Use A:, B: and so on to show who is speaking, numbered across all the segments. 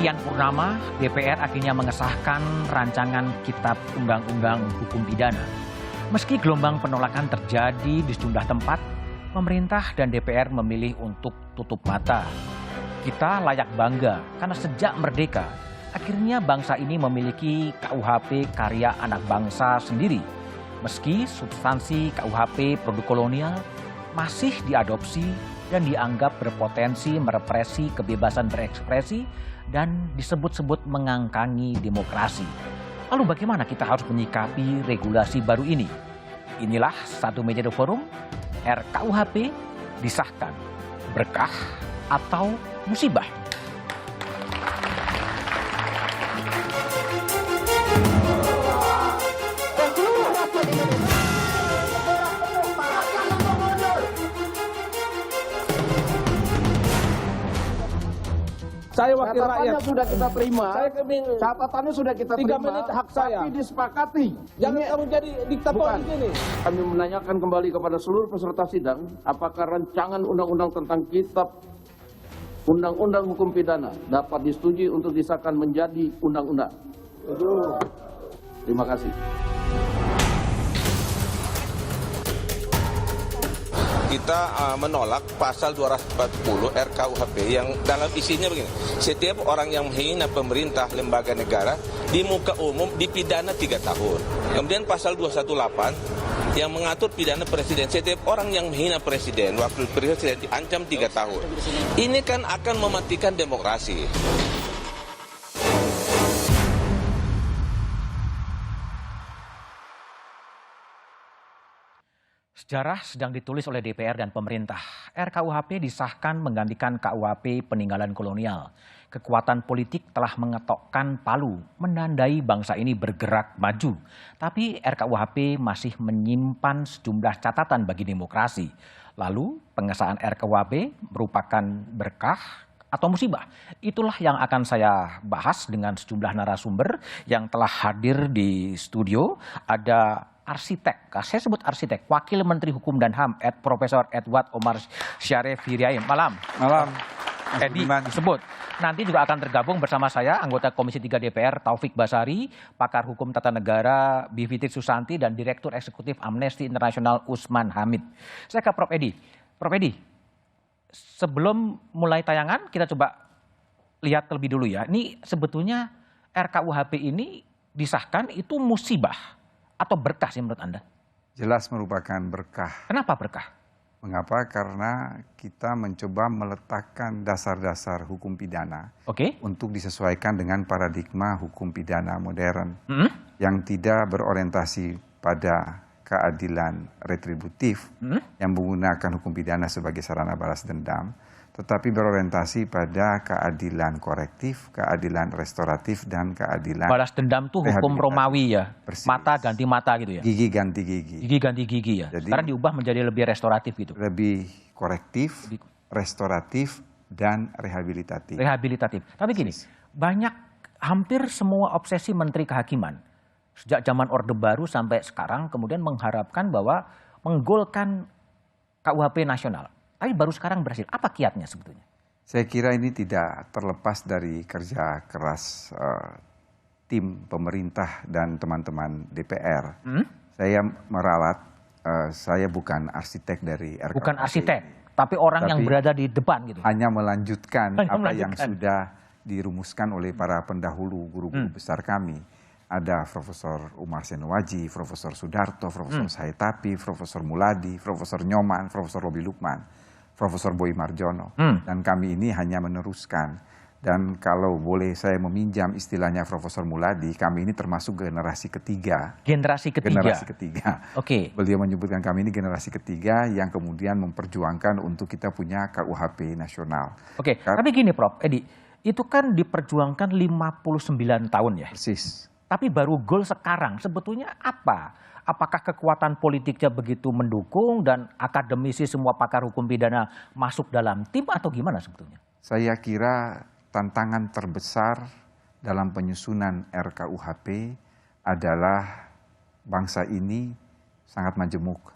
A: Sekian purnama, DPR akhirnya mengesahkan rancangan Kitab Undang-Undang Hukum Pidana. Meski gelombang penolakan terjadi di sejumlah tempat, pemerintah dan DPR memilih untuk tutup mata. Kita layak bangga karena sejak merdeka, akhirnya bangsa ini memiliki KUHP karya anak bangsa sendiri. Meski substansi KUHP produk kolonial masih diadopsi dan dianggap berpotensi merepresi kebebasan berekspresi dan disebut-sebut mengangkangi demokrasi. Lalu bagaimana kita harus menyikapi regulasi baru ini? Inilah Satu Meja The Forum, RKUHP disahkan, berkah atau musibah?
B: Saya wakil rakyat.
C: Sudah kita terima.
B: Catatannya sudah kita terima.
C: 3 menit hak saya.
B: Tapi disepakati.
C: Jangan kamu jadi diktator di sini.
D: Kami menanyakan kembali kepada seluruh peserta sidang, apakah rancangan undang-undang tentang Kitab Undang-Undang Hukum Pidana dapat disetujui untuk disahkan menjadi undang-undang? Terima kasih.
E: Kita menolak pasal 240 RKUHP yang dalam isinya begini. Setiap orang yang menghina pemerintah lembaga negara di muka umum dipidana 3 tahun. Kemudian pasal 218 yang mengatur pidana presiden. Setiap orang yang menghina presiden, wakil presiden diancam 3 tahun. Ini kan akan mematikan demokrasi.
A: Sejarah sedang ditulis oleh DPR dan pemerintah. RKUHP disahkan menggantikan KUHP peninggalan kolonial. Kekuatan politik telah mengetokkan palu, menandai bangsa ini bergerak maju. Tapi RKUHP masih menyimpan sejumlah catatan bagi demokrasi. Lalu pengesahan RKUHP merupakan berkah atau musibah? Itulah yang akan saya bahas dengan sejumlah narasumber yang telah hadir di studio. Ada arsitek, saya sebut arsitek, Wakil Menteri Hukum dan HAM, Profesor Edward Omar Syarif Hidayat. Malam.
F: Malam.
A: Edi disebut. Nanti juga akan tergabung bersama saya anggota Komisi 3 DPR Taufik Basari, pakar hukum tata negara Bivitri Susanti dan Direktur Eksekutif Amnesty International Usman Hamid. Saya ke Prof Edi. Prof Edi, sebelum mulai tayangan kita coba lihat terlebih dulu ya. Ini sebetulnya RKUHP ini disahkan itu musibah atau berkah sih menurut Anda?
F: Jelas merupakan berkah.
A: Kenapa berkah?
F: Mengapa? Karena kita mencoba meletakkan dasar-dasar hukum pidana untuk disesuaikan dengan paradigma hukum pidana modern yang tidak berorientasi pada keadilan retributif yang menggunakan hukum pidana sebagai sarana balas dendam, tetapi berorientasi pada keadilan korektif, keadilan restoratif, dan keadilan
A: balas dendam tuh hukum Romawi ya,
F: Persis.
A: mata ganti mata gitu ya?
F: Gigi ganti gigi.
A: Gigi ganti gigi ya,
F: Jadi,
A: sekarang diubah menjadi lebih restoratif gitu?
F: Lebih korektif, restoratif, dan rehabilitatif.
A: Rehabilitatif. Tapi gini, hampir semua obsesi Menteri Kehakiman, sejak zaman Orde Baru sampai sekarang kemudian mengharapkan bahwa menggolkan KUHP nasional. Tapi baru sekarang berhasil. Apa kiatnya sebetulnya?
F: Saya kira ini tidak terlepas dari kerja keras tim pemerintah dan teman-teman DPR. Saya meralat, saya bukan arsitek dari RKUHP.
A: Bukan arsitek, tapi orang yang berada di depan gitu.
F: Hanya melanjutkan yang sudah dirumuskan oleh para pendahulu guru-guru besar kami. Ada Profesor Umar Senuwaji, Profesor Sudarto, Profesor Said Tapi, Profesor Muladi, Profesor Nyoman, Profesor Robi Lukman, Profesor Boy Marjono. Dan kami ini hanya meneruskan. Dan kalau boleh saya meminjam istilahnya Profesor Muladi, kami ini termasuk generasi ketiga.
A: Generasi ketiga?
F: Generasi ketiga.
A: Oke.
F: Beliau menyebutkan kami ini generasi ketiga yang kemudian memperjuangkan untuk kita punya KUHP nasional.
A: Oke, tapi gini Prof Edi, itu kan diperjuangkan 59 tahun ya?
F: Persis.
A: Tapi baru gol sekarang, sebetulnya apa? Apakah kekuatan politiknya begitu mendukung dan akademisi semua pakar hukum pidana masuk dalam tim atau gimana sebetulnya?
F: Saya kira tantangan terbesar dalam penyusunan RKUHP adalah bangsa ini sangat majemuk.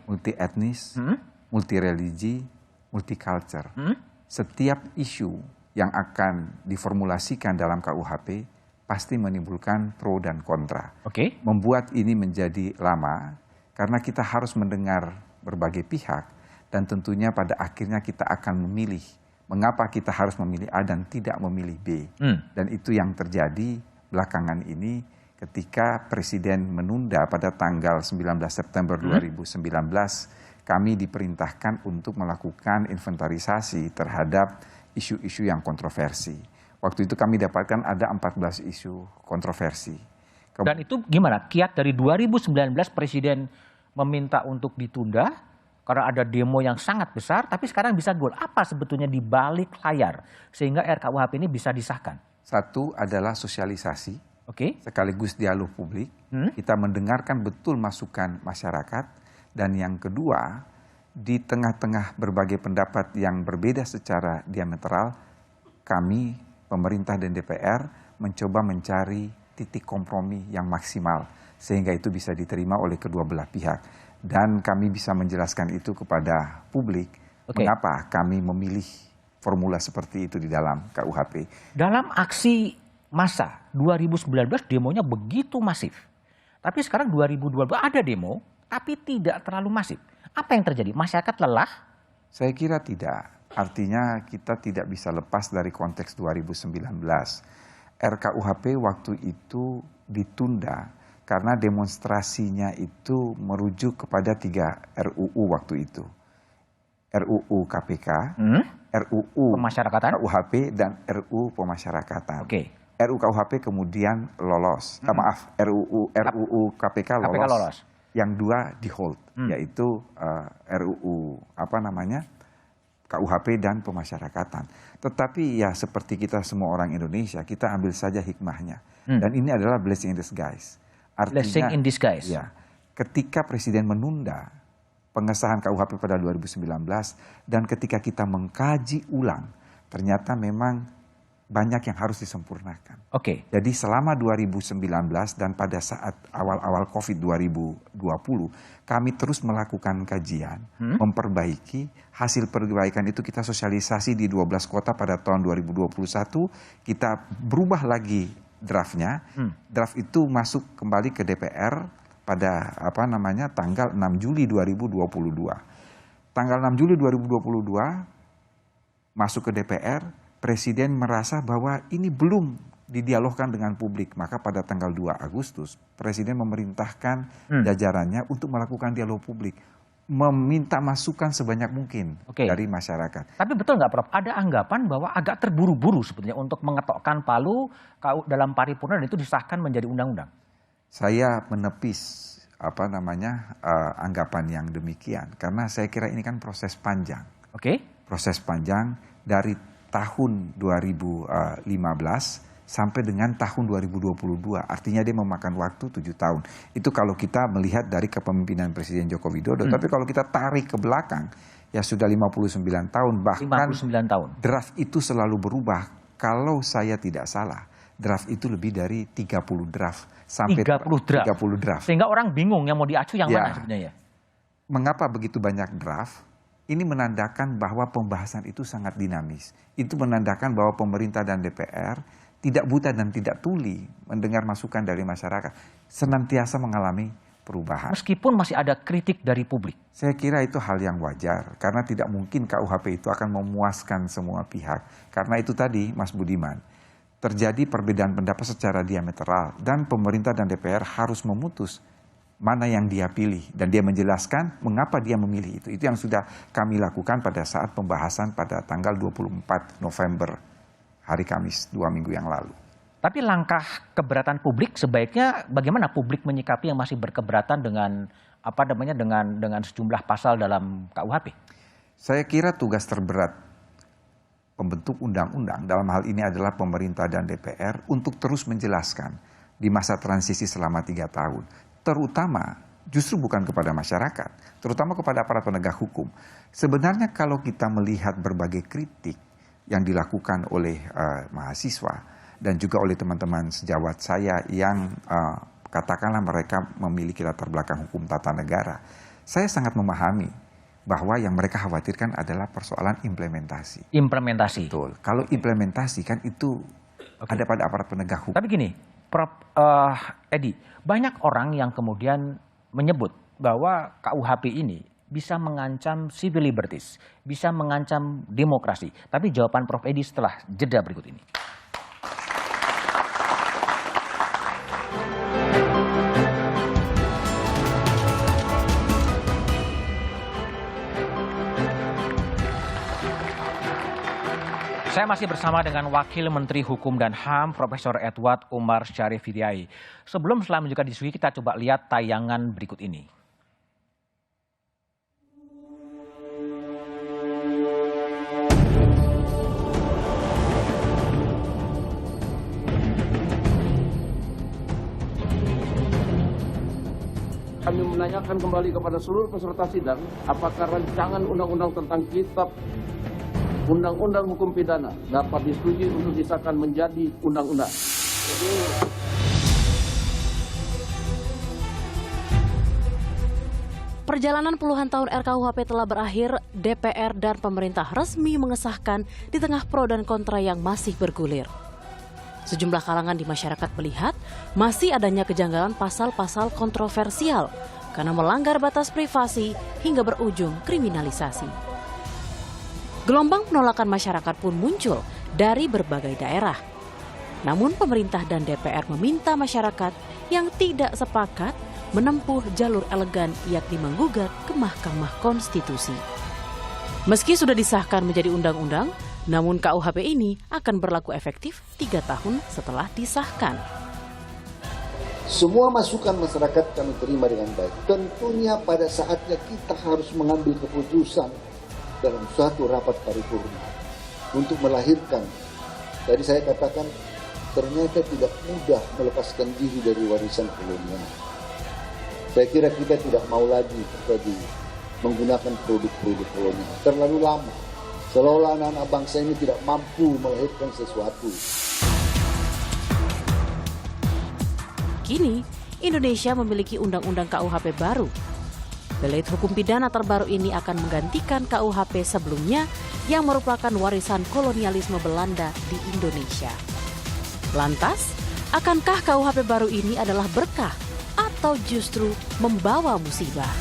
F: Multi etnis, multi religi, multi culture. Setiap isu yang akan diformulasikan dalam KUHP pasti menimbulkan pro dan kontra. Membuat ini menjadi lama karena kita harus mendengar berbagai pihak dan tentunya pada akhirnya kita akan memilih mengapa kita harus memilih A dan tidak memilih B. Dan itu yang terjadi belakangan ini ketika Presiden menunda pada tanggal 19 September 2019 kami diperintahkan untuk melakukan inventarisasi terhadap isu-isu yang kontroversi. Waktu itu kami dapatkan ada 14 isu kontroversi.
A: Dan itu gimana? Kiat dari 2019 Presiden meminta untuk ditunda karena ada demo yang sangat besar, tapi sekarang bisa goal. Apa sebetulnya di balik layar sehingga RKUHP ini bisa disahkan?
F: Satu adalah sosialisasi, sekaligus dialog publik. Kita mendengarkan betul masukan masyarakat. Dan yang kedua, di tengah-tengah berbagai pendapat yang berbeda secara diametral, kami, pemerintah dan DPR, mencoba mencari titik kompromi yang maksimal, sehingga itu bisa diterima oleh kedua belah pihak. Dan kami bisa menjelaskan itu kepada publik, mengapa kami memilih formula seperti itu di dalam KUHP.
A: Dalam aksi massa 2019 demonya begitu masif. Tapi sekarang 2022 ada demo, tapi tidak terlalu masif. Apa yang terjadi? Masyarakat lelah?
F: Saya kira tidak. Artinya kita tidak bisa lepas dari konteks 2019. RKUHP waktu itu ditunda karena demonstrasinya itu merujuk kepada 3 RUU waktu itu. RUU KPK, RUU
A: Pemasyarakatan,
F: KUHP, dan RUU Pemasyarakatan. RUU KUHP kemudian lolos. RUU KPK lolos. Yang 2 di hold, yaitu RUU KUHP dan pemasyarakatan. Tetapi ya seperti kita semua orang Indonesia, kita ambil saja hikmahnya. Dan ini adalah blessing in disguise. Artinya,
A: blessing in disguise.
F: Ya, ketika Presiden menunda pengesahan KUHP pada 2019 dan ketika kita mengkaji ulang, ternyata memang banyak yang harus disempurnakan. Jadi selama 2019 dan pada saat awal-awal COVID 2020, kami terus melakukan kajian, memperbaiki, hasil perbaikan itu kita sosialisasi di 12 kota pada tahun 2021, kita berubah lagi draftnya, draft itu masuk kembali ke DPR pada tanggal 6 Juli 2022. Tanggal 6 Juli 2022 masuk ke DPR, Presiden merasa bahwa ini belum didialogkan dengan publik. Maka pada tanggal 2 Agustus, Presiden memerintahkan jajarannya untuk melakukan dialog publik. Meminta masukan sebanyak mungkin dari masyarakat.
A: Tapi betul nggak Prof? Ada anggapan bahwa agak terburu-buru sebetulnya untuk mengetokkan palu dalam paripurna dan itu disahkan menjadi undang-undang.
F: Saya menepis anggapan yang demikian. Karena saya kira ini kan proses panjang. Proses panjang dari tahun 2015 sampai dengan tahun 2022. Artinya dia memakan waktu 7 tahun. Itu kalau kita melihat dari kepemimpinan Presiden Joko Widodo. Tapi kalau kita tarik ke belakang, ya sudah 59 tahun. Bahkan
A: 59 tahun.
F: Draft itu selalu berubah. Kalau saya tidak salah, draft itu lebih dari 30 draft. Sampai 30 draft.
A: Sehingga orang bingung yang mau diacu yang mana sebenarnya.
F: Mengapa begitu banyak draft? Ini menandakan bahwa pembahasan itu sangat dinamis. Itu menandakan bahwa pemerintah dan DPR tidak buta dan tidak tuli mendengar masukan dari masyarakat. Senantiasa mengalami perubahan.
A: Meskipun masih ada kritik dari publik.
F: Saya kira itu hal yang wajar. Karena tidak mungkin KUHP itu akan memuaskan semua pihak. Karena itu tadi Mas Budiman, terjadi perbedaan pendapat secara diametral. Dan pemerintah dan DPR harus memutus mana yang dia pilih. Dan dia menjelaskan mengapa dia memilih itu. Itu yang sudah kami lakukan pada saat pembahasan pada tanggal 24 November, hari Kamis 2 minggu yang lalu.
A: Tapi langkah keberatan publik sebaiknya bagaimana publik menyikapi yang masih berkeberatan dengan dengan sejumlah pasal dalam KUHP?
F: Saya kira tugas terberat pembentuk undang-undang dalam hal ini adalah pemerintah dan DPR untuk terus menjelaskan di masa transisi selama 3 tahun. Terutama justru bukan kepada masyarakat, terutama kepada aparat penegak hukum. Sebenarnya kalau kita melihat berbagai kritik yang dilakukan oleh mahasiswa dan juga oleh teman-teman sejawat saya yang katakanlah mereka memiliki latar belakang hukum tata negara, saya sangat memahami bahwa yang mereka khawatirkan adalah persoalan implementasi.
A: Implementasi.
F: Betul. Kalau implementasi kan itu ada pada aparat penegak hukum.
A: Tapi gini, Prof. Edi, banyak orang yang kemudian menyebut bahwa KUHP ini bisa mengancam civil liberties, bisa mengancam demokrasi. Tapi jawaban Prof. Edi setelah jeda berikut ini. Saya masih bersama dengan Wakil Menteri Hukum dan HAM, Profesor Edward Umar Syarif Hidayat. Sebelum melanjutkan diskusi, kita coba lihat tayangan berikut ini.
D: Kami menanyakan kembali kepada seluruh peserta sidang, apakah rancangan undang-undang tentang kitab Undang-Undang Hukum Pidana dapat disetujui untuk disahkan menjadi undang-undang.
G: Perjalanan puluhan tahun RKUHP telah berakhir, DPR dan pemerintah resmi mengesahkan di tengah pro dan kontra yang masih bergulir. Sejumlah kalangan di masyarakat melihat masih adanya kejanggalan pasal-pasal kontroversial karena melanggar batas privasi hingga berujung kriminalisasi. Gelombang penolakan masyarakat pun muncul dari berbagai daerah. Namun pemerintah dan DPR meminta masyarakat yang tidak sepakat menempuh jalur elegan yakni menggugat ke Mahkamah Konstitusi. Meski sudah disahkan menjadi undang-undang, namun KUHP ini akan berlaku efektif 3 tahun setelah disahkan.
H: Semua masukan masyarakat kami terima dengan baik. Tentunya pada saatnya kita harus mengambil keputusan dalam suatu rapat paripurna untuk melahirkan. Tadi saya katakan ternyata tidak mudah melepaskan diri dari warisan kolonial. Saya kira kita tidak mau lagi terjadi menggunakan produk-produk kolonial. Terlalu lama. Seolah-olah anak-anak bangsa ini tidak mampu melahirkan sesuatu.
G: Kini, Indonesia memiliki undang-undang KUHP baru. Delik hukum pidana terbaru ini akan menggantikan KUHP sebelumnya yang merupakan warisan kolonialisme Belanda di Indonesia. Lantas, akankah KUHP baru ini adalah berkah atau justru membawa musibah?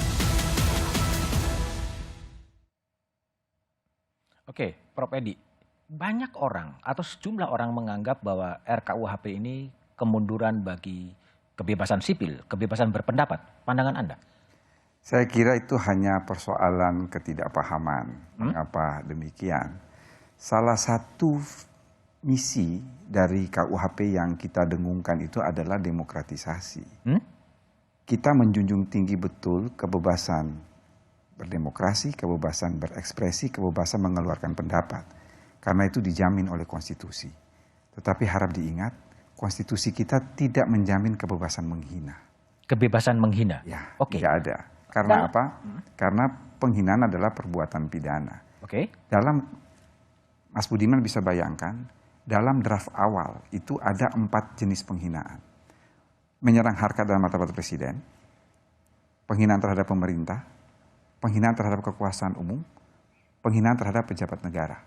A: Oke, Prof. Edi, banyak orang atau sejumlah orang menganggap bahwa RKUHP ini kemunduran bagi kebebasan sipil, kebebasan berpendapat. Pandangan Anda?
F: Saya kira itu hanya persoalan ketidakpahaman. Mengapa demikian? Salah satu misi dari KUHP yang kita dengungkan itu adalah demokratisasi. Kita menjunjung tinggi betul kebebasan berdemokrasi, kebebasan berekspresi, kebebasan mengeluarkan pendapat. Karena itu dijamin oleh konstitusi. Tetapi harap diingat, konstitusi kita tidak menjamin kebebasan menghina.
A: Kebebasan menghina?
F: Ya,
A: Oke.
F: tidak ada. Karena apa? Karena penghinaan adalah perbuatan pidana.
A: Oke.
F: Dalam, Mas Budiman bisa bayangkan, dalam draft awal itu ada 4 jenis penghinaan. Menyerang harkat dan martabat presiden, penghinaan terhadap pemerintah, penghinaan terhadap kekuasaan umum, penghinaan terhadap pejabat negara.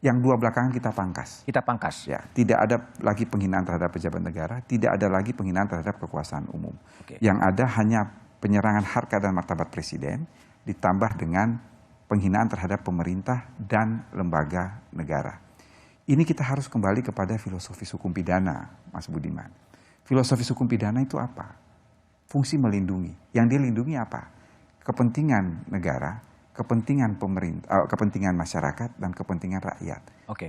F: Yang 2 belakangan kita pangkas.
A: Kita pangkas.
F: Ya, tidak ada lagi penghinaan terhadap pejabat negara, tidak ada lagi penghinaan terhadap kekuasaan umum. Yang ada hanya penyerangan harkat dan martabat presiden ditambah dengan penghinaan terhadap pemerintah dan lembaga negara. Ini kita harus kembali kepada filosofis hukum pidana, Mas Budiman. Filosofis hukum pidana itu apa? Fungsi melindungi. Yang dilindungi apa? Kepentingan negara, kepentingan pemerintah, kepentingan masyarakat, dan kepentingan rakyat.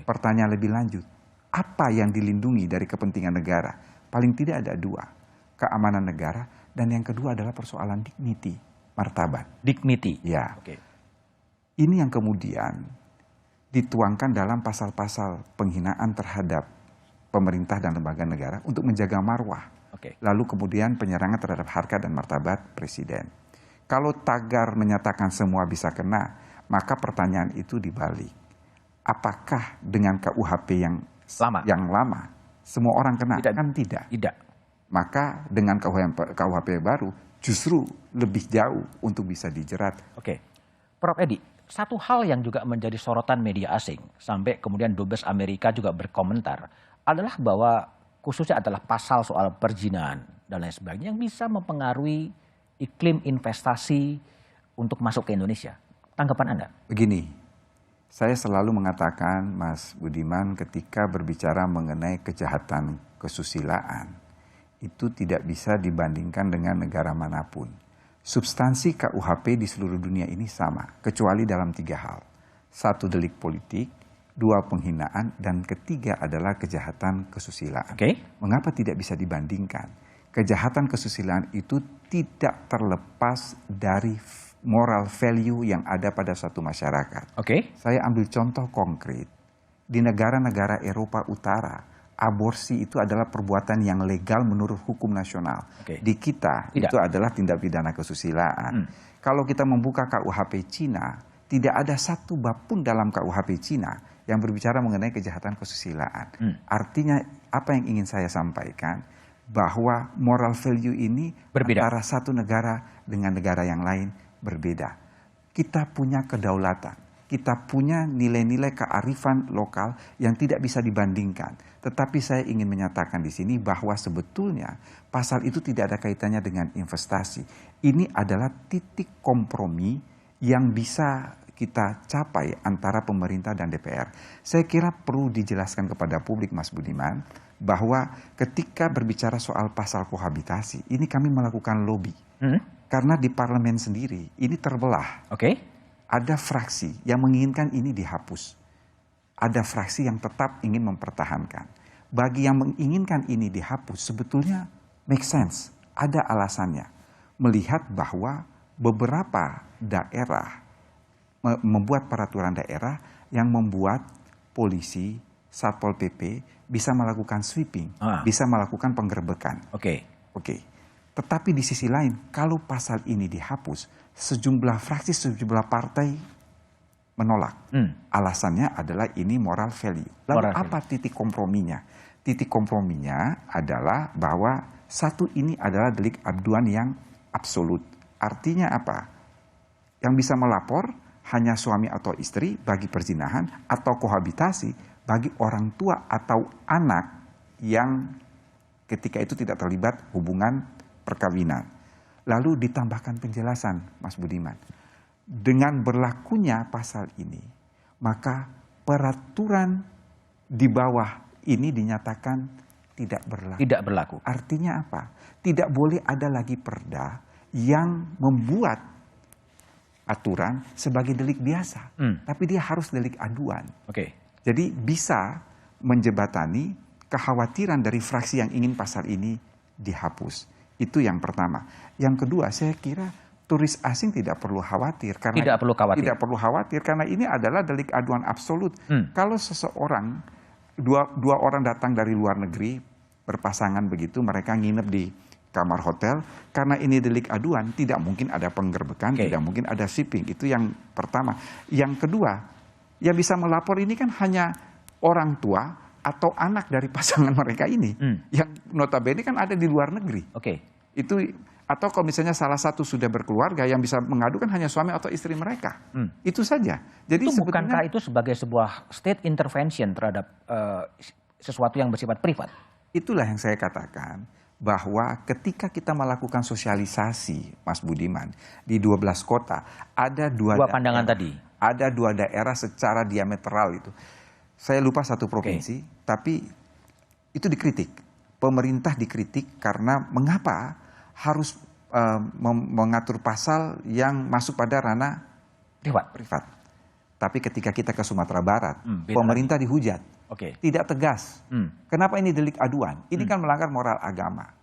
F: Pertanyaan lebih lanjut, apa yang dilindungi dari kepentingan negara? Paling tidak ada 2, keamanan negara, dan yang kedua adalah persoalan dignity, martabat.
A: Dignity?
F: Ya. Ini yang kemudian dituangkan dalam pasal-pasal penghinaan terhadap pemerintah dan lembaga negara untuk menjaga marwah. Lalu kemudian penyerangan terhadap harkat dan martabat presiden. Kalau tagar menyatakan semua bisa kena, maka pertanyaan itu dibalik. Apakah dengan KUHP yang lama semua orang kena? Kan tidak. Maka dengan KUHP baru justru lebih jauh untuk bisa dijerat.
A: Prof. Edi, satu hal yang juga menjadi sorotan media asing, sampai kemudian Dubes Amerika juga berkomentar, adalah bahwa khususnya adalah pasal soal perzinahan dan lain sebagainya yang bisa mempengaruhi iklim investasi untuk masuk ke Indonesia. Tanggapan Anda?
F: Begini, saya selalu mengatakan, Mas Budiman, ketika berbicara mengenai kejahatan kesusilaan, itu tidak bisa dibandingkan dengan negara manapun. Substansi KUHP di seluruh dunia ini sama, kecuali dalam 3 hal. 1, delik politik, 2, penghinaan, dan ketiga adalah kejahatan kesusilaan. Mengapa tidak bisa dibandingkan? Kejahatan kesusilaan itu tidak terlepas dari moral value yang ada pada suatu masyarakat. Saya ambil contoh konkret. Di negara-negara Eropa Utara, aborsi itu adalah perbuatan yang legal menurut hukum nasional. Di kita itu adalah tindak pidana kesusilaan. Kalau kita membuka KUHP Cina, tidak ada satu bab pun dalam KUHP Cina yang berbicara mengenai kejahatan kesusilaan. Artinya apa yang ingin saya sampaikan, bahwa moral value ini berbeda antara satu negara dengan negara yang lain berbeda. Kita punya kedaulatan. Kita punya nilai-nilai kearifan lokal yang tidak bisa dibandingkan. Tetapi saya ingin menyatakan di sini bahwa sebetulnya pasal itu tidak ada kaitannya dengan investasi. Ini adalah titik kompromi yang bisa kita capai antara pemerintah dan DPR. Saya kira perlu dijelaskan kepada publik, Mas Budiman, bahwa ketika berbicara soal pasal kohabitasi, ini kami melakukan lobby. Karena di parlemen sendiri ini terbelah. Ada fraksi yang menginginkan ini dihapus. Ada fraksi yang tetap ingin mempertahankan. Bagi yang menginginkan ini dihapus, sebetulnya make sense. Ada alasannya. Melihat bahwa beberapa daerah membuat peraturan daerah yang membuat polisi, Satpol PP bisa melakukan sweeping, bisa melakukan penggerbekan. Tetapi di sisi lain, kalau pasal ini dihapus, sejumlah fraksi, sejumlah partai menolak. Alasannya adalah ini moral value. Lalu apa titik komprominya? Titik komprominya adalah bahwa satu ini adalah delik aduan yang absolut. Artinya apa? Yang bisa melapor hanya suami atau istri bagi perzinahan atau kohabitasi bagi orang tua atau anak yang ketika itu tidak terlibat hubungan perkawinan. Lalu ditambahkan penjelasan, Mas Budiman. Dengan berlakunya pasal ini, maka peraturan di bawah ini dinyatakan tidak berlaku.
A: Tidak berlaku.
F: Artinya apa? Tidak boleh ada lagi perda yang membuat aturan sebagai delik biasa. Tapi dia harus delik aduan. Jadi bisa menjebatani kekhawatiran dari fraksi yang ingin pasal ini dihapus. Itu yang pertama. Yang kedua, saya kira turis asing tidak perlu khawatir. Karena tidak perlu khawatir karena ini adalah delik aduan absolut. Kalau seseorang, dua orang datang dari luar negeri, berpasangan begitu, mereka nginep di kamar hotel, karena ini delik aduan, tidak mungkin ada penggerbekan, tidak mungkin ada shipping. Itu yang pertama. Yang kedua, yang bisa melapor ini kan hanya orang tua atau anak dari pasangan mereka ini, yang notabene kan ada di luar negeri. Itu, atau kalau misalnya salah satu sudah berkeluarga, yang bisa mengadukan hanya suami atau istri mereka. Itu saja. Jadi
A: itu bukankah itu sebagai sebuah state intervention terhadap sesuatu yang bersifat privat?
F: Itulah yang saya katakan, bahwa ketika kita melakukan sosialisasi, Mas Budiman, di 12 kota, ada dua
A: pandangan tadi.
F: Ada 2 daerah secara diametral itu. Saya lupa satu provinsi, tapi itu dikritik. Pemerintah dikritik karena mengapa harus mengatur pasal yang masuk pada ranah privat. Tapi ketika kita ke Sumatera Barat, pemerintah dihujat. Tidak tegas. Kenapa ini delik aduan? Ini kan melanggar moral agama.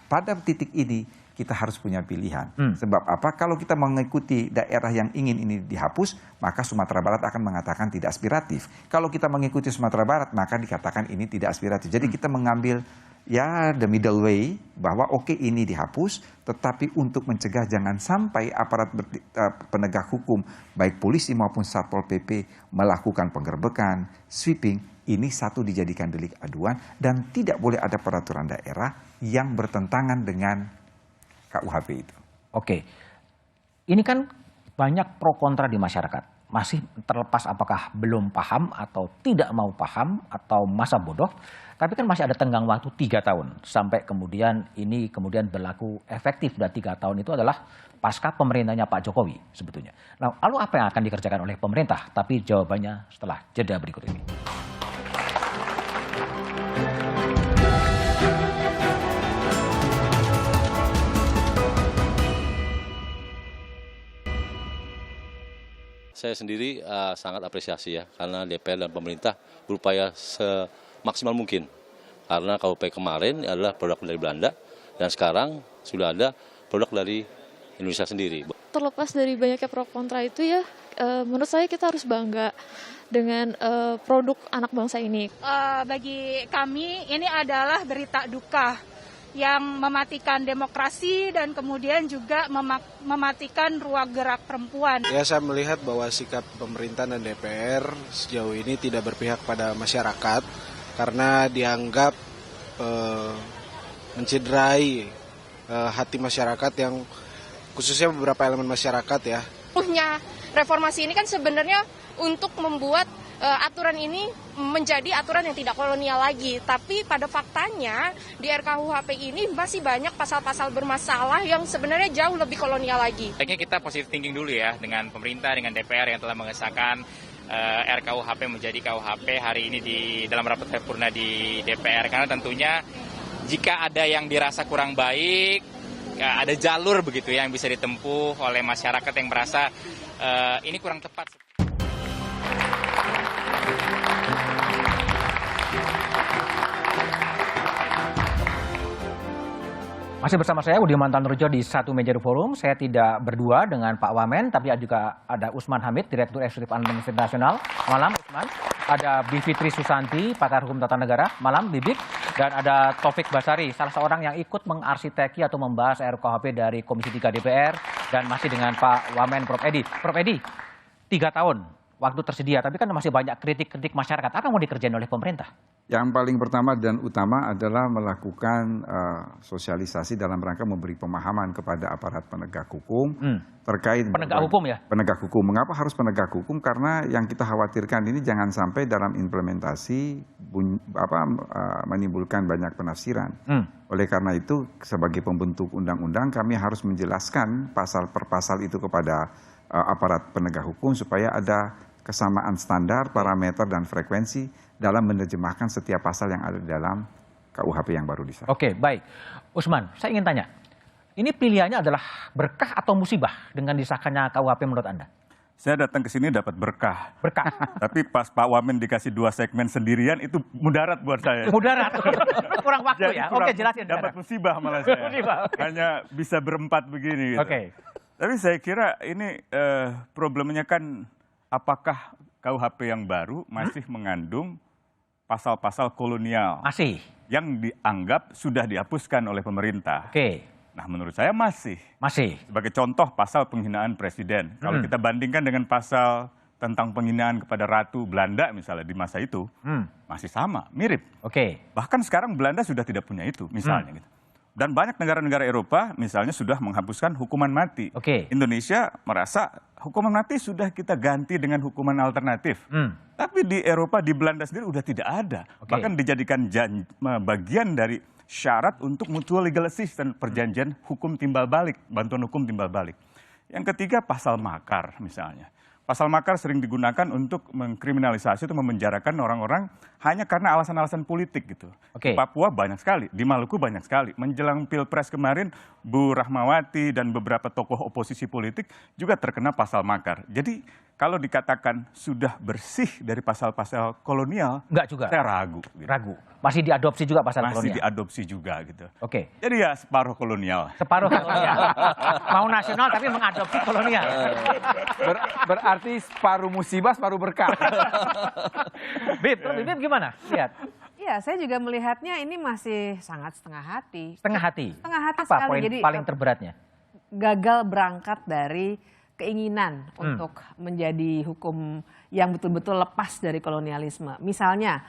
F: Pada titik ini kita harus punya pilihan. Sebab apa? Kalau kita mengikuti daerah yang ingin ini dihapus, maka Sumatera Barat akan mengatakan tidak aspiratif. Kalau kita mengikuti Sumatera Barat, maka dikatakan ini tidak aspiratif. Jadi kita mengambil the middle way, bahwa ini dihapus, tetapi untuk mencegah jangan sampai aparat penegak hukum, baik polisi maupun Satpol PP, melakukan penggerbekan, sweeping, ini satu dijadikan delik aduan, dan tidak boleh ada peraturan daerah yang bertentangan dengan KUHP itu.
A: Ini kan banyak pro kontra di masyarakat. Masih terlepas apakah belum paham atau tidak mau paham atau masa bodoh. Tapi kan masih ada tenggang waktu 3 tahun. Sampai kemudian ini berlaku efektif, dan 3 tahun itu adalah pasca pemerintahnya Pak Jokowi sebetulnya. Nah, lalu apa yang akan dikerjakan oleh pemerintah? Tapi jawabannya setelah jeda berikut ini.
I: Saya sendiri sangat apresiasi ya, karena DPR dan pemerintah berupaya semaksimal mungkin. Karena KUHP kemarin adalah produk dari Belanda, dan sekarang sudah ada produk dari Indonesia sendiri.
J: Terlepas dari banyaknya pro kontra itu ya, menurut saya kita harus bangga dengan produk anak bangsa ini.
K: Bagi kami ini adalah berita duka yang mematikan demokrasi dan kemudian juga mematikan ruang gerak perempuan.
L: Ya, saya melihat bahwa sikap pemerintah dan DPR sejauh ini tidak berpihak pada masyarakat karena dianggap mencederai hati masyarakat, yang khususnya beberapa elemen masyarakat ya.
M: Reformasi ini kan sebenarnya untuk membuat aturan ini menjadi aturan yang tidak kolonial lagi. Tapi pada faktanya di RKUHP ini masih banyak pasal-pasal bermasalah yang sebenarnya jauh lebih kolonial lagi.
N: Baiknya kita positive thinking dulu ya dengan pemerintah, dengan DPR yang telah mengesahkan RKUHP menjadi KUHP hari ini di dalam rapat paripurna di DPR. Karena tentunya jika ada yang dirasa kurang baik, ada jalur begitu ya yang bisa ditempuh oleh masyarakat yang merasa ini kurang tepat.
A: Masih bersama saya Budiman Tanurjo di Satu Meja Forum. Saya tidak berdua dengan Pak Wamen, tapi juga ada Usman Hamid, Direktur Eksekutif Amnesty International. Malam Usman. Ada Bivitri Susanti, pakar hukum tata negara. Malam Bibit. Dan ada Taufik Basari, salah seorang yang ikut mengarsiteki atau membahas RKUHP dari Komisi 3 DPR. Dan masih dengan Pak Wamen, Prof. Edi. Prof. Edi, 3 tahun waktu tersedia, tapi kan masih banyak kritik-kritik masyarakat. Apa yang mau dikerjain oleh pemerintah?
F: Yang paling pertama dan utama adalah melakukan sosialisasi dalam rangka memberi pemahaman kepada aparat penegak hukum terkait
A: penegak hukum ya?
F: Penegak hukum. Mengapa harus penegak hukum? Karena yang kita khawatirkan ini jangan sampai dalam implementasi menimbulkan banyak penafsiran. Oleh karena itu sebagai pembentuk undang-undang kami harus menjelaskan pasal per pasal itu kepada aparat penegak hukum supaya ada kesamaan standar, parameter, dan frekuensi dalam menerjemahkan setiap pasal yang ada di dalam KUHP yang baru disahkan.
A: Oke, baik. Usman, saya ingin tanya, ini pilihannya adalah berkah atau musibah dengan disahkannya KUHP menurut Anda?
O: Saya datang ke sini dapat berkah.
A: Berkah.
O: Tapi pas Pak Wamen dikasih 2 segmen sendirian itu mudarat buat saya.
A: Mudarat. Kurang waktu ya. Oke, jelasin.
O: Dapat musibah malah saya. Hanya bisa berempat begini. Gitu.
A: Oke.
O: Tapi saya kira ini problemnya kan apakah KUHP yang baru masih mengandung pasal-pasal kolonial.
A: Masih.
O: Yang dianggap sudah dihapuskan oleh pemerintah.
A: Oke.
O: Nah menurut saya masih.
A: Masih.
O: Sebagai contoh pasal penghinaan presiden. Kalau kita bandingkan dengan pasal tentang penghinaan kepada Ratu Belanda misalnya di masa itu. Masih sama, mirip.
A: Oke.
O: Bahkan sekarang Belanda sudah tidak punya itu misalnya gitu. Dan banyak negara-negara Eropa misalnya sudah menghapuskan hukuman mati. Indonesia merasa hukuman mati sudah kita ganti dengan hukuman alternatif. Tapi di Eropa, di Belanda sendiri sudah tidak ada. Bahkan dijadikan bagian dari syarat untuk mutual legal assistance, perjanjian hukum timbal balik, bantuan hukum timbal balik. Yang ketiga pasal makar misalnya. Pasal makar sering digunakan untuk mengkriminalisasi atau memenjarakan orang-orang hanya karena alasan-alasan politik gitu. Di Papua banyak sekali, di Maluku banyak sekali. Menjelang Pilpres kemarin, Bu Rahmawati dan beberapa tokoh oposisi politik juga terkena pasal makar. Jadi kalau dikatakan sudah bersih dari pasal-pasal kolonial,
A: enggak juga.
O: Saya ragu. Gitu.
A: Ragu. Masih diadopsi juga pasal kolonial.
O: Masih diadopsi juga gitu.
A: Oke.
O: Jadi ya separuh kolonial.
A: Separuh kolonial. Mau nasional tapi mengadopsi kolonial.
C: Berarti separuh musibah, separuh berkah.
A: Bib gimana? Lihat.
P: Iya, saya juga melihatnya ini masih sangat setengah hati.
A: Setengah hati?
P: Setengah hati
A: apa
P: sekali.
A: Jadi paling terberatnya?
P: Gagal berangkat dari keinginan untuk menjadi hukum yang betul-betul lepas dari kolonialisme. Misalnya,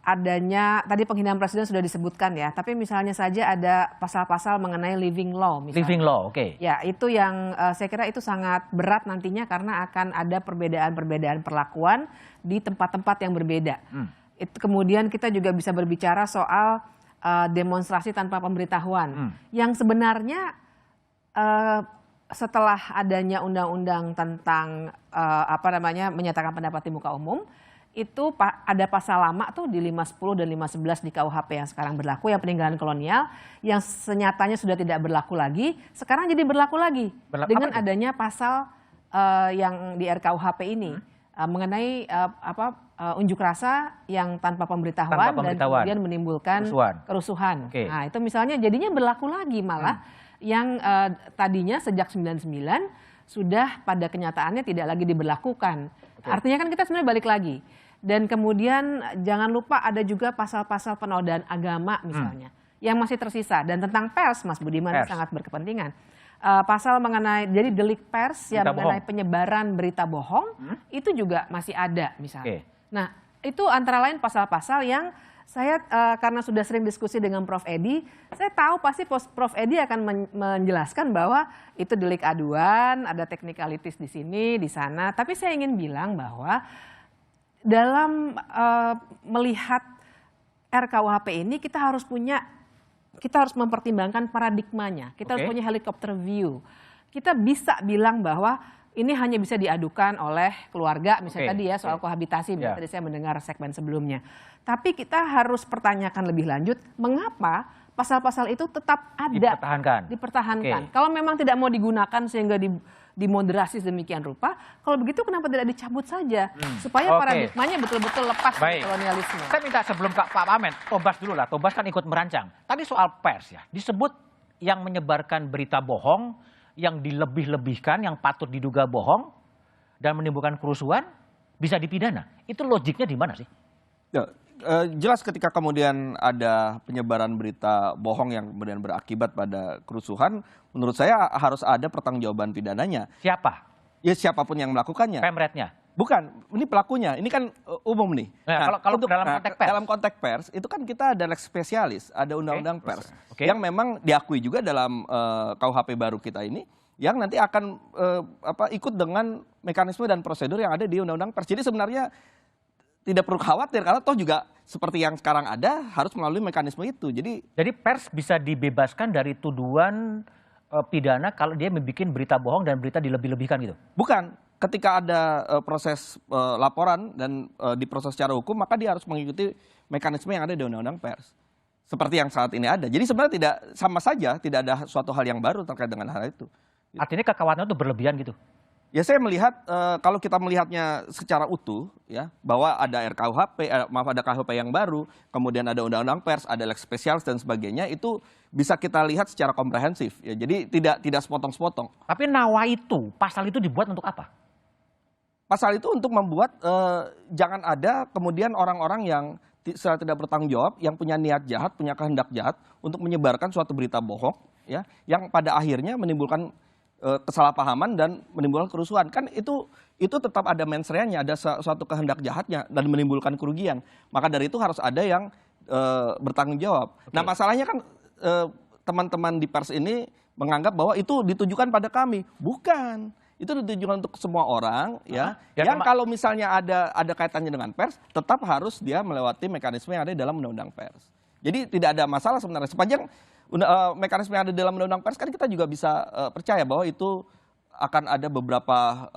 P: adanya, tadi penghinaan presiden sudah disebutkan ya, tapi misalnya saja ada pasal-pasal mengenai living law misalnya.
A: Living law, oke.
P: Ya, itu yang saya kira itu sangat berat nantinya karena akan ada perbedaan-perbedaan perlakuan di tempat-tempat yang berbeda. Itu kemudian kita juga bisa berbicara soal demonstrasi tanpa pemberitahuan. Yang sebenarnya setelah adanya undang-undang tentang menyatakan pendapat di muka umum, itu ada pasal lama tuh di 510 dan 511 di KUHP yang sekarang berlaku, yang peninggalan kolonial, yang senyatanya sudah tidak berlaku lagi, sekarang jadi berlaku lagi dengan adanya pasal yang di RKUHP ini mengenai unjuk rasa yang tanpa pemberitahuan dan kemudian menimbulkan kerusuhan. Nah, itu misalnya jadinya berlaku lagi malah yang tadinya sejak 99 sudah pada kenyataannya tidak lagi diberlakukan. Artinya kan kita sebenarnya balik lagi. Dan kemudian jangan lupa ada juga pasal-pasal penodaan agama misalnya yang masih tersisa. Dan tentang pers, Mas Budiman sangat berkepentingan. Pasal mengenai, jadi delik pers yang mengenai penyebaran berita bohong itu juga masih ada misalnya. Nah, itu antara lain pasal-pasal yang saya karena sudah sering diskusi dengan Prof. Edi, saya tahu pasti Prof. Edi akan menjelaskan bahwa itu delik aduan, ada technicalities di sini, di sana. Tapi saya ingin bilang bahwa dalam melihat RKUHP ini kita harus mempertimbangkan paradigmanya. Kita harus punya helikopter view. Kita bisa bilang bahwa ini hanya bisa diadukan oleh keluarga, misalnya tadi ya soal kohabitasi, tadi saya mendengar segmen sebelumnya. Tapi kita harus pertanyakan lebih lanjut, mengapa pasal-pasal itu tetap ada, dipertahankan. Kalau memang tidak mau digunakan sehingga dimoderasi sedemikian rupa, kalau begitu kenapa tidak dicabut saja, supaya paradigmanya betul-betul lepas dari kolonialisme.
A: Saya minta sebelum Pak Wamen, Tobas dulu lah, Tobas kan ikut merancang. Tadi soal pers ya, disebut yang menyebarkan berita bohong, yang dilebih-lebihkan, yang patut diduga bohong, dan menimbulkan kerusuhan, bisa dipidana. Itu logiknya di mana sih?
Q: Ya, jelas ketika kemudian ada penyebaran berita bohong yang kemudian berakibat pada kerusuhan, menurut saya harus ada pertanggungjawaban pidananya.
A: Siapa?
Q: Ya siapapun yang melakukannya.
A: Pemretnya?
Q: Bukan, ini pelakunya. Ini kan umum nih.
A: Nah, kalau
Q: dalam konteks pers, itu kan kita ada lex spesialis, ada undang-undang pers yang memang diakui juga dalam KUHP baru kita ini, yang nanti akan ikut dengan mekanisme dan prosedur yang ada di undang-undang pers. Jadi sebenarnya tidak perlu khawatir karena toh juga seperti yang sekarang ada harus melalui mekanisme itu. Jadi
A: pers bisa dibebaskan dari tuduhan pidana kalau dia membuat berita bohong dan berita dilebih-lebihkan gitu?
Q: Bukan. Ketika ada proses laporan dan diproses secara hukum, maka dia harus mengikuti mekanisme yang ada di undang-undang pers. Seperti yang saat ini ada. Jadi sebenarnya tidak sama saja, tidak ada suatu hal yang baru terkait dengan hal itu.
A: Artinya kekhawatiran itu berlebihan gitu?
Q: Ya saya melihat kalau kita melihatnya secara utuh ya, bahwa ada RKUHP, ada KUHP yang baru, kemudian ada undang-undang pers, ada lex spesialis dan sebagainya, itu bisa kita lihat secara komprehensif ya. Jadi tidak sepotong-sepotong.
A: Tapi nawa itu, pasal itu dibuat untuk apa?
Q: Pasal itu untuk membuat jangan ada kemudian orang-orang yang secara tidak bertanggung jawab, yang punya niat jahat, punya kehendak jahat untuk menyebarkan suatu berita bohong ya, yang pada akhirnya menimbulkan kesalahpahaman dan menimbulkan kerusuhan. Kan itu tetap ada mensreanya, ada suatu kehendak jahatnya dan menimbulkan kerugian. Maka dari itu harus ada yang bertanggung jawab. Nah masalahnya kan teman-teman di pers ini menganggap bahwa itu ditujukan pada kami. Bukan. Itu ditujukan untuk semua orang ya. Yang kalau misalnya ada kaitannya dengan pers, tetap harus dia melewati mekanisme yang ada di dalam undang-undang pers. Jadi tidak ada masalah sebenarnya. Sepanjang mekanisme yang ada di dalam undang-undang pers kan kita juga bisa percaya bahwa itu akan ada beberapa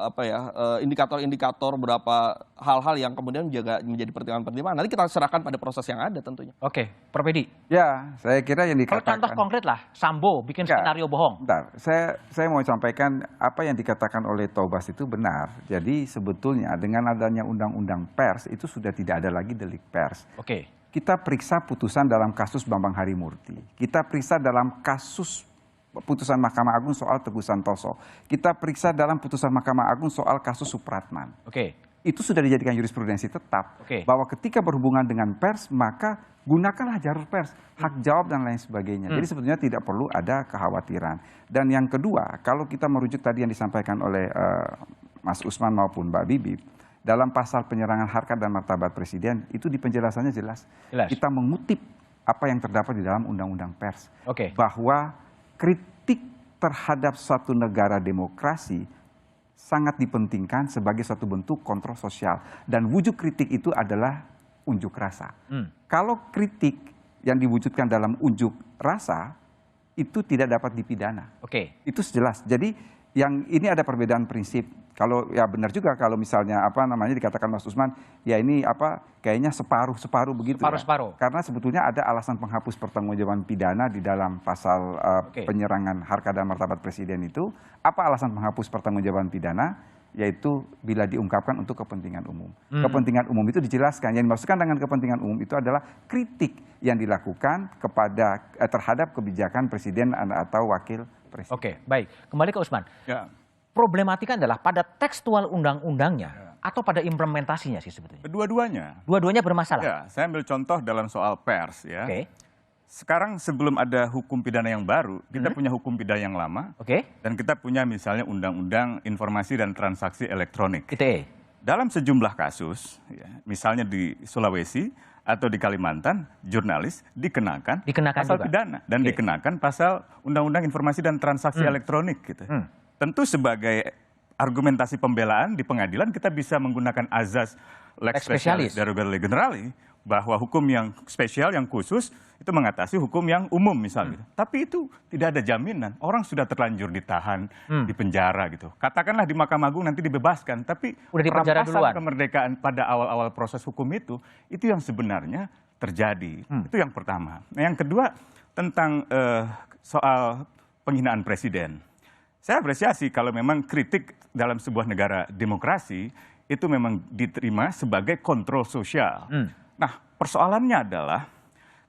Q: indikator-indikator, beberapa hal-hal yang kemudian juga menjadi pertimbangan-pertimbangan. Nanti kita serahkan pada proses yang ada tentunya.
A: Oke, Prof. Edi.
F: Ya, saya kira yang dikatakan.
A: Kalau contoh konkret lah, Sambo bikin skenario bohong.
F: Bentar, saya mau sampaikan apa yang dikatakan oleh Tobas itu benar. Jadi sebetulnya dengan adanya undang-undang pers itu sudah tidak ada lagi delik pers.
A: Oke.
F: Kita periksa putusan dalam kasus Bambang Harimurti. Kita periksa dalam kasus putusan Mahkamah Agung soal Teguh Santoso. Kita periksa dalam putusan Mahkamah Agung soal kasus Supratman.
A: Oke.
F: Itu sudah dijadikan jurisprudensi tetap. Bahwa ketika berhubungan dengan pers, maka gunakanlah jalur pers, hak jawab dan lain sebagainya. Jadi sebetulnya tidak perlu ada kekhawatiran. Dan yang kedua, kalau kita merujuk tadi yang disampaikan oleh Mas Usman maupun Mbak Bibi, dalam pasal penyerangan harkat dan martabat presiden itu di penjelasannya jelas. Kita mengutip apa yang terdapat di dalam undang-undang pers. Bahwa kritik terhadap suatu negara demokrasi sangat dipentingkan sebagai suatu bentuk kontrol sosial. Dan wujud kritik itu adalah unjuk rasa. Kalau kritik yang diwujudkan dalam unjuk rasa itu tidak dapat dipidana. Itu jelas. Jadi yang ini ada perbedaan prinsip. Kalau ya benar juga kalau misalnya dikatakan Mas Usman, ya ini kayaknya separuh begitu.
A: Separuh.
F: Karena sebetulnya ada alasan penghapus pertanggungjawaban pidana di dalam pasal penyerangan harkat dan martabat presiden itu. Apa alasan penghapus pertanggungjawaban pidana? Yaitu bila diungkapkan untuk kepentingan umum. Kepentingan umum itu dijelaskan. Yang dimaksudkan dengan kepentingan umum itu adalah kritik yang dilakukan terhadap kebijakan presiden atau wakil presiden.
A: Baik. Kembali ke Usman. Problematika adalah pada tekstual undang-undangnya atau pada implementasinya sih sebetulnya?
O: Dua-duanya.
A: Dua-duanya bermasalah?
O: Ya, saya ambil contoh dalam soal pers ya. Sekarang sebelum ada hukum pidana yang baru, kita punya hukum pidana yang lama. Dan kita punya misalnya Undang-Undang Informasi dan Transaksi Elektronik.
A: ITE.
O: Dalam sejumlah kasus, ya, misalnya di Sulawesi atau di Kalimantan, jurnalis dikenakan pasal juga pidana. Dan dikenakan pasal Undang-Undang Informasi dan Transaksi Elektronik. Gitu. Tentu sebagai argumentasi pembelaan di pengadilan kita bisa menggunakan azas lex specialis derogator lege generali, bahwa hukum yang spesial, yang khusus itu mengatasi hukum yang umum misalnya. Tapi itu tidak ada jaminan. Orang sudah terlanjur ditahan di penjara gitu. Katakanlah di Mahkamah Agung nanti dibebaskan, tapi perampasan kemerdekaan pada awal-awal proses hukum itu yang sebenarnya terjadi. Itu yang pertama. Nah, yang kedua tentang soal penghinaan presiden. Saya apresiasi kalau memang kritik dalam sebuah negara demokrasi itu memang diterima sebagai kontrol sosial. Nah, persoalannya adalah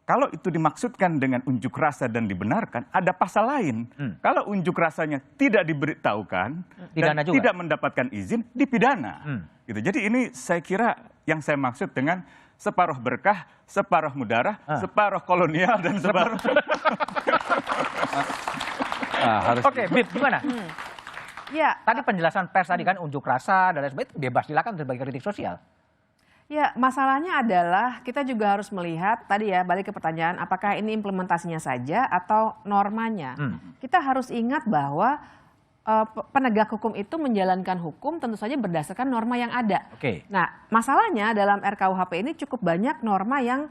O: kalau itu dimaksudkan dengan unjuk rasa dan dibenarkan, ada pasal lain. Kalau unjuk rasanya tidak diberitahukan dan tidak mendapatkan izin, dipidana. Gitu. Jadi ini saya kira yang saya maksud dengan separuh berkah, separuh mudarah, separuh kolonial, dan separuh...
A: Bib, gimana?
P: Ya,
A: tadi penjelasan pers tadi kan unjuk rasa dan lain sebagainya bebas silakan sebagai kritik sosial.
P: Ya, masalahnya adalah kita juga harus melihat tadi ya, balik ke pertanyaan apakah ini implementasinya saja atau normanya. Kita harus ingat bahwa penegak hukum itu menjalankan hukum tentu saja berdasarkan norma yang ada. Nah, masalahnya dalam RKUHP ini cukup banyak norma yang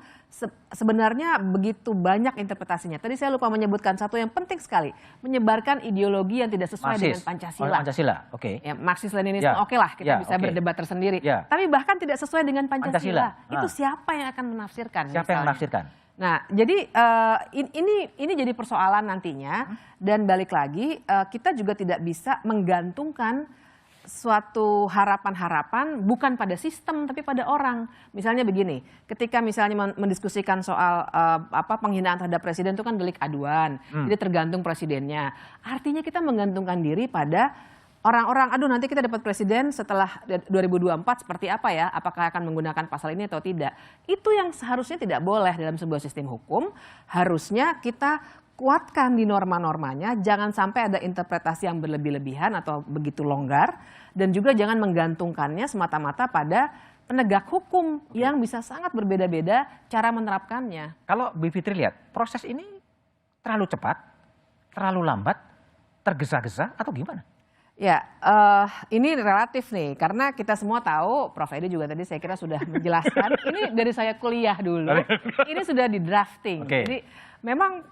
P: sebenarnya begitu banyak interpretasinya. Tadi saya lupa menyebutkan satu yang penting sekali, menyebarkan ideologi yang tidak sesuai dengan Pancasila. Ya, Marxis-Leninisme lah, kita bisa berdebat tersendiri. Tapi bahkan tidak sesuai dengan Pancasila. Itu siapa yang akan menafsirkan?
A: Siapa yang menafsirkan?
P: Nah, jadi ini jadi persoalan nantinya, dan balik lagi kita juga tidak bisa menggantungkan suatu harapan-harapan bukan pada sistem tapi pada orang. Misalnya begini, ketika misalnya mendiskusikan soal penghinaan terhadap presiden itu kan delik aduan, jadi tergantung presidennya. Artinya kita menggantungkan diri pada orang-orang, aduh nanti kita dapat presiden setelah 2024 seperti apa ya, apakah akan menggunakan pasal ini atau tidak. Itu yang seharusnya tidak boleh dalam sebuah sistem hukum, harusnya kita kuatkan di norma-normanya, jangan sampai ada interpretasi yang berlebih-lebihan atau begitu longgar, dan juga jangan menggantungkannya semata-mata pada penegak hukum yang bisa sangat berbeda-beda cara menerapkannya.
A: Kalau Bu Fitri lihat, proses ini terlalu cepat, terlalu lambat, tergesa-gesa atau gimana?
P: Ya, ini relatif nih, karena kita semua tahu, Prof. Edi juga tadi saya kira sudah menjelaskan, ini dari saya kuliah dulu, ini sudah di drafting. Jadi memang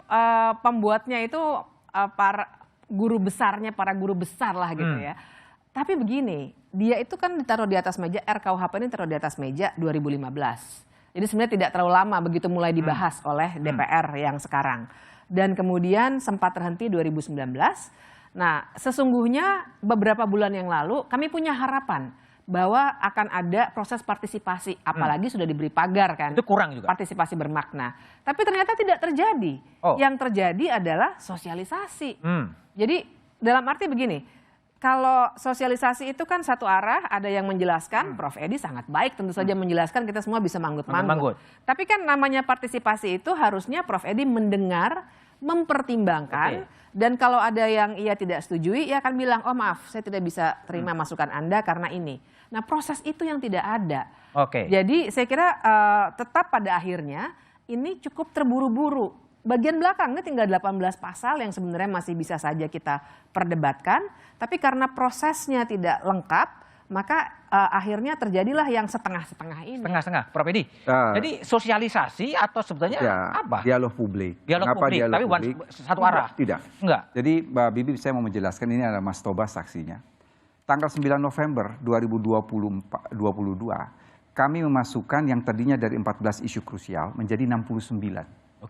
P: pembuatnya itu para guru besar lah gitu ya. Tapi begini, dia itu kan ditaruh di atas meja, RKUHP ini ditaruh di atas meja 2015. Jadi sebenarnya tidak terlalu lama begitu mulai dibahas oleh DPR yang sekarang. Dan kemudian sempat terhenti 2019. Nah, sesungguhnya beberapa bulan yang lalu kami punya harapan bahwa akan ada proses partisipasi, apalagi sudah diberi pagar kan.
A: Itu kurang juga.
P: Partisipasi bermakna. Tapi ternyata tidak terjadi. Yang terjadi adalah sosialisasi. Jadi dalam arti begini, kalau sosialisasi itu kan satu arah, ada yang menjelaskan, Prof. Edi sangat baik tentu saja menjelaskan, kita semua bisa manggut-manggut. Tapi kan namanya partisipasi itu harusnya Prof. Edi mendengar, mempertimbangkan, dan kalau ada yang ia tidak setujui, ia akan bilang, oh maaf, saya tidak bisa terima masukan Anda karena ini. Nah, proses itu yang tidak ada. Jadi saya kira tetap pada akhirnya ini cukup terburu-buru. Bagian belakangnya tinggal 18 pasal yang sebenarnya masih bisa saja kita perdebatkan, tapi karena prosesnya tidak lengkap, maka akhirnya terjadilah yang setengah-setengah ini.
A: Setengah-setengah, Prof. Edi. Jadi sosialisasi atau sebetulnya apa?
F: Dialog publik.
A: Dialog publik, tapi satu arah?
F: Tidak.
A: Enggak.
F: Jadi Mbak Bibi, saya mau menjelaskan, ini adalah Mas Tobas saksinya. Tanggal 9 November 2022, kami memasukkan yang tadinya dari 14 isu krusial menjadi 69.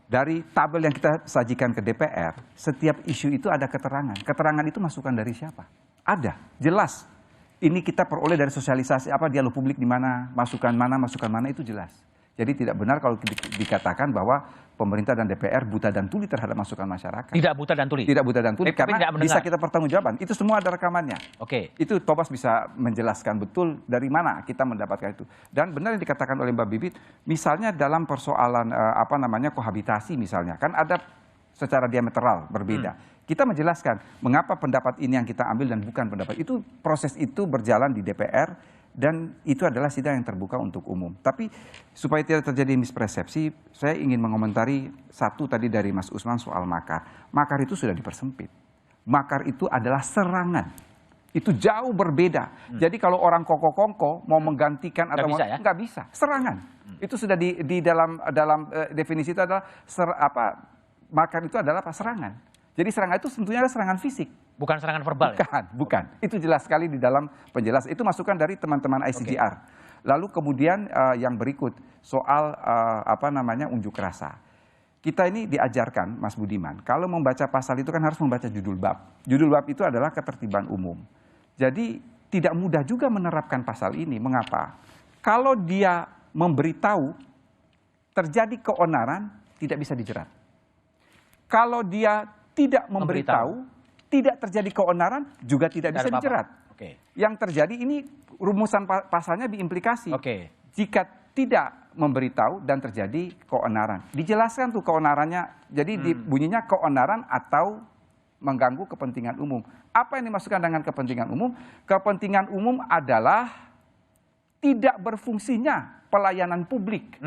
F: Dari tabel yang kita sajikan ke DPR, setiap isu itu ada keterangan. Keterangan itu masukan dari siapa? Ada, jelas. Ini kita peroleh dari sosialisasi, dialog publik di mana, masukan mana itu jelas. Jadi tidak benar kalau dikatakan bahwa pemerintah dan DPR buta dan tuli terhadap masukan masyarakat.
A: Tidak buta dan tuli?
F: Tidak buta dan tuli, karena bisa kita pertanggungjawaban. Itu semua ada rekamannya. Itu Tobas bisa menjelaskan betul dari mana kita mendapatkan itu. Dan benar yang dikatakan oleh Mbak Bibit, misalnya dalam persoalan kohabitasi misalnya, kan ada secara diametral berbeda. Kita menjelaskan mengapa pendapat ini yang kita ambil dan bukan pendapat itu. Proses itu berjalan di DPR dan itu adalah sidang yang terbuka untuk umum. Tapi supaya tidak terjadi mispersepsi, saya ingin mengomentari satu tadi dari Mas Usman soal makar. Makar itu sudah dipersempit. Makar itu adalah serangan. Itu jauh berbeda. Jadi kalau orang kongko-kongko mau menggantikan atau nggak bisa, serangan. Itu sudah di dalam definisi itu adalah makar itu adalah serangan. Jadi serangan itu tentunya ada serangan fisik.
A: Bukan serangan verbal?
F: Bukan. Itu jelas sekali di dalam penjelasan. Itu masukan dari teman-teman ICGR. Lalu kemudian yang berikut soal unjuk rasa. Kita ini diajarkan, Mas Budiman, kalau membaca pasal itu kan harus membaca judul bab. Judul bab itu adalah ketertiban umum. Jadi tidak mudah juga menerapkan pasal ini. Mengapa? Kalau dia memberitahu terjadi keonaran, tidak bisa dijerat. Kalau dia tidak memberitahu, tidak terjadi keonaran, juga tidak bisa dijerat. Yang terjadi ini rumusan pasalnya diimplikasi. Jika tidak memberitahu dan terjadi keonaran. Dijelaskan tuh keonarannya, jadi bunyinya keonaran atau mengganggu kepentingan umum. Apa yang dimaksudkan dengan kepentingan umum? Kepentingan umum adalah tidak berfungsinya pelayanan publik.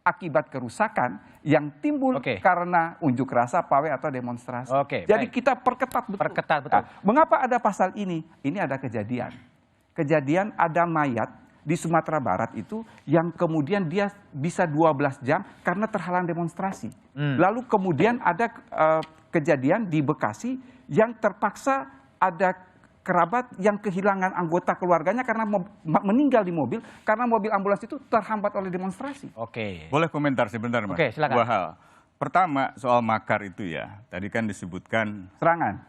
F: Akibat kerusakan yang timbul karena unjuk rasa, pawai atau demonstrasi. Jadi kita perketat betul. Mengapa ada pasal ini? Ini ada kejadian. Kejadian ada mayat di Sumatera Barat itu yang kemudian dia bisa 12 jam karena terhalang demonstrasi. Lalu kemudian ada kejadian di Bekasi yang terpaksa ada kerabat yang kehilangan anggota keluarganya karena meninggal di mobil karena mobil ambulans itu terhambat oleh demonstrasi.
O: Boleh komentar sebentar, Mas?
A: Silakan.
O: Dua hal. Pertama, soal makar itu ya. Tadi kan disebutkan serangan.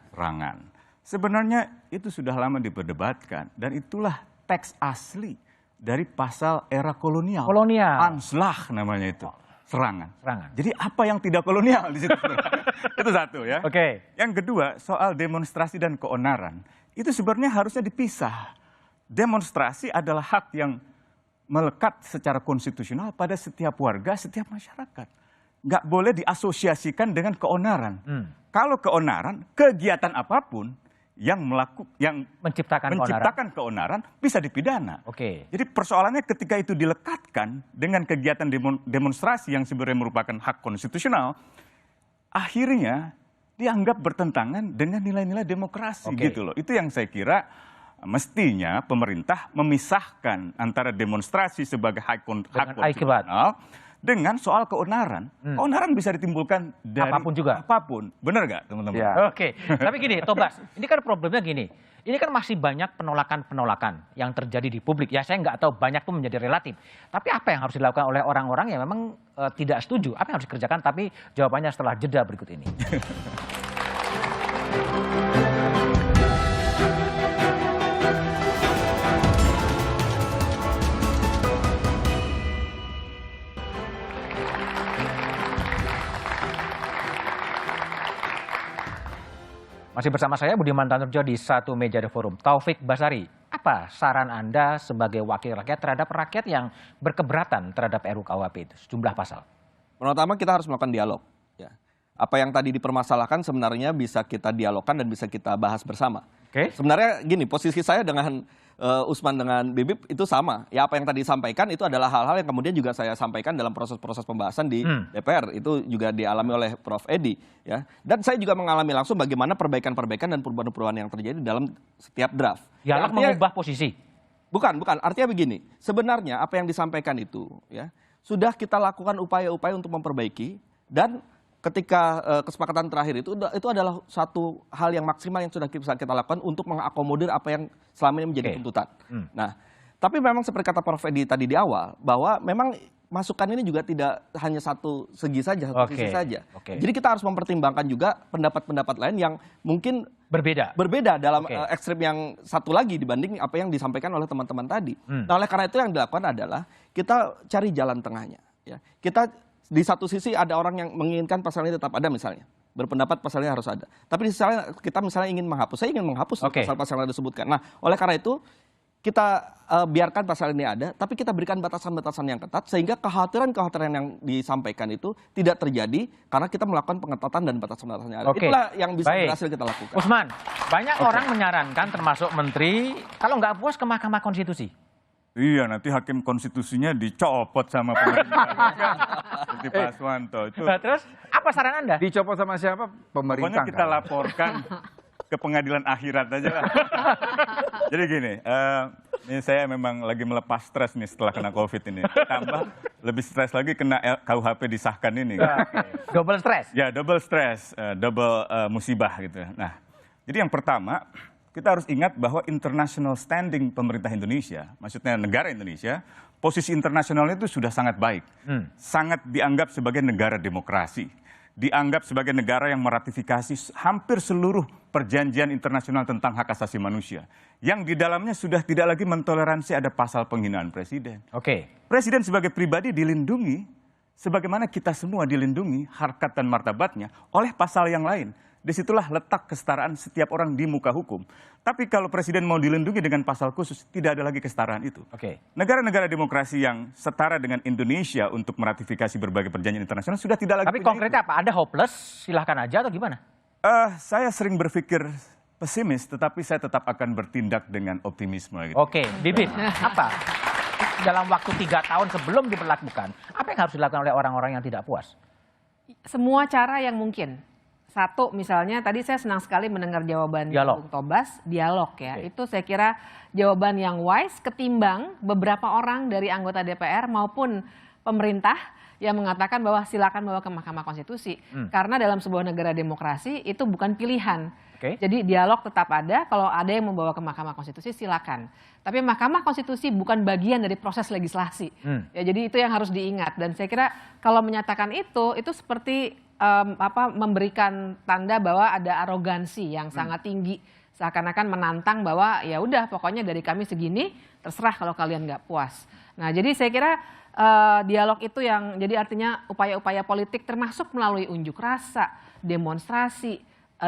O: Sebenarnya itu sudah lama diperdebatkan dan itulah teks asli dari pasal era kolonial. Anslag namanya itu. Serangan. Jadi apa yang tidak kolonial di situ? Itu satu ya. Yang kedua, soal demonstrasi dan keonaran. Itu sebenarnya harusnya dipisah. Demonstrasi adalah hak yang melekat secara konstitusional pada setiap warga, setiap masyarakat. Nggak boleh diasosiasikan dengan keonaran. Kalau keonaran, kegiatan apapun yang menciptakan keonaran bisa dipidana. Jadi persoalannya ketika itu dilekatkan dengan kegiatan demonstrasi yang sebenarnya merupakan hak konstitusional, akhirnya dianggap bertentangan dengan nilai-nilai demokrasi gitu loh. Itu yang saya kira mestinya pemerintah memisahkan antara demonstrasi sebagai hak konstitusional dengan soal keonaran. Keonaran bisa ditimbulkan dari apapun. Benar nggak teman-teman?
A: Tapi gini, Tobas, ini kan problemnya gini. Ini kan masih banyak penolakan-penolakan yang terjadi di publik. Ya saya nggak tahu banyak pun menjadi relatif. Tapi apa yang harus dilakukan oleh orang-orang yang memang tidak setuju? Apa yang harus dikerjakan? Tapi jawabannya setelah jeda berikut ini. Masih bersama saya Budiman Tanurjo di Satu Meja The Forum. Taufik Basari, apa saran Anda sebagai wakil rakyat terhadap rakyat yang berkeberatan terhadap RUU KUHP itu, sejumlah pasal?
Q: Pertama kita harus melakukan dialog. Ya. Apa yang tadi dipermasalahkan sebenarnya bisa kita dialogkan dan bisa kita bahas bersama. Sebenarnya gini, posisi saya dengan Usman dengan Bibip itu sama. Ya apa yang tadi disampaikan itu adalah hal-hal yang kemudian juga saya sampaikan dalam proses-proses pembahasan di DPR. Itu juga dialami oleh Prof. Edi. Ya. Dan saya juga mengalami langsung bagaimana perbaikan-perbaikan dan perubahan-perubahan yang terjadi dalam setiap draft.
A: Dialog mengubah posisi?
Q: Bukan. Artinya begini, sebenarnya apa yang disampaikan itu ya sudah kita lakukan upaya-upaya untuk memperbaiki, dan ketika kesepakatan terakhir itu adalah satu hal yang maksimal yang sudah bisa kita lakukan untuk mengakomodir apa yang selama ini menjadi tuntutan. Nah, tapi memang seperti kata Prof. Edi tadi di awal, bahwa memang masukan ini juga tidak hanya satu segi saja, satu sisi saja. Jadi kita harus mempertimbangkan juga pendapat-pendapat lain yang mungkin berbeda dalam ekstrem yang satu lagi dibanding apa yang disampaikan oleh teman-teman tadi. Nah, oleh karena itu yang dilakukan adalah kita cari jalan tengahnya. Ya. Kita di satu sisi ada orang yang menginginkan pasal ini tetap ada misalnya, berpendapat pasalnya harus ada. Tapi di sisi lain kita misalnya ingin menghapus, saya ingin menghapus pasal-pasal yang disebutkan. Nah, oleh karena itu kita biarkan pasal ini ada, tapi kita berikan batasan-batasan yang ketat sehingga kekhawatiran-kekhawatiran yang disampaikan itu tidak terjadi karena kita melakukan pengetatan dan batasan-batasan yang ada. Itulah yang bisa berhasil kita lakukan.
A: Usman, banyak orang menyarankan termasuk menteri kalau nggak puas ke Mahkamah Konstitusi.
O: Iya, nanti hakim konstitusinya dicopot sama pemerintah. Seperti Pak Aswanto.
A: Terus, apa saran Anda?
C: Dicopot sama siapa? Pemerintah.
O: Pokoknya kita laporkan ke pengadilan akhirat aja lah. Jadi gini, ini saya memang lagi melepas stres nih setelah kena COVID ini. Tambah lebih stres lagi kena KUHP disahkan ini.
A: Double stres?
O: Ya, double stres, double musibah gitu. Nah, jadi yang pertama, kita harus ingat bahwa international standing pemerintah Indonesia, maksudnya negara Indonesia, posisi internasionalnya itu sudah sangat baik. Sangat dianggap sebagai negara demokrasi. Dianggap sebagai negara yang meratifikasi hampir seluruh perjanjian internasional tentang hak asasi manusia. Yang di dalamnya sudah tidak lagi mentoleransi ada pasal penghinaan presiden. Presiden sebagai pribadi dilindungi, sebagaimana kita semua dilindungi harkat dan martabatnya oleh pasal yang lain. Disitulah letak kesetaraan setiap orang di muka hukum. Tapi kalau presiden mau dilindungi dengan pasal khusus, tidak ada lagi kesetaraan itu. Negara-negara demokrasi yang setara dengan Indonesia untuk meratifikasi berbagai perjanjian internasional sudah tidak lagi.
A: Tapi konkretnya apa? Ada hopeless? Silahkan aja atau gimana?
O: Saya sering berpikir pesimis, tetapi saya tetap akan bertindak dengan optimisme. Gitu.
A: Bibit, apa? Dalam waktu 3 tahun sebelum diberlakukan, apa yang harus dilakukan oleh orang-orang yang tidak puas?
P: Semua cara yang mungkin. Satu, misalnya tadi saya senang sekali mendengar jawaban Bung Tobas, dialog ya. Itu saya kira jawaban yang wise ketimbang beberapa orang dari anggota DPR maupun pemerintah yang mengatakan bahwa silakan bawa ke Mahkamah Konstitusi. Karena dalam sebuah negara demokrasi itu bukan pilihan. Jadi dialog tetap ada, kalau ada yang membawa ke Mahkamah Konstitusi silakan. Tapi Mahkamah Konstitusi bukan bagian dari proses legislasi. Ya, jadi itu yang harus diingat. Dan saya kira kalau menyatakan itu seperti memberikan tanda bahwa ada arogansi yang sangat tinggi, seakan-akan menantang bahwa ya udah pokoknya dari kami segini, terserah kalau kalian nggak puas. Nah, jadi saya kira dialog itu yang jadi artinya upaya-upaya politik termasuk melalui unjuk rasa, demonstrasi,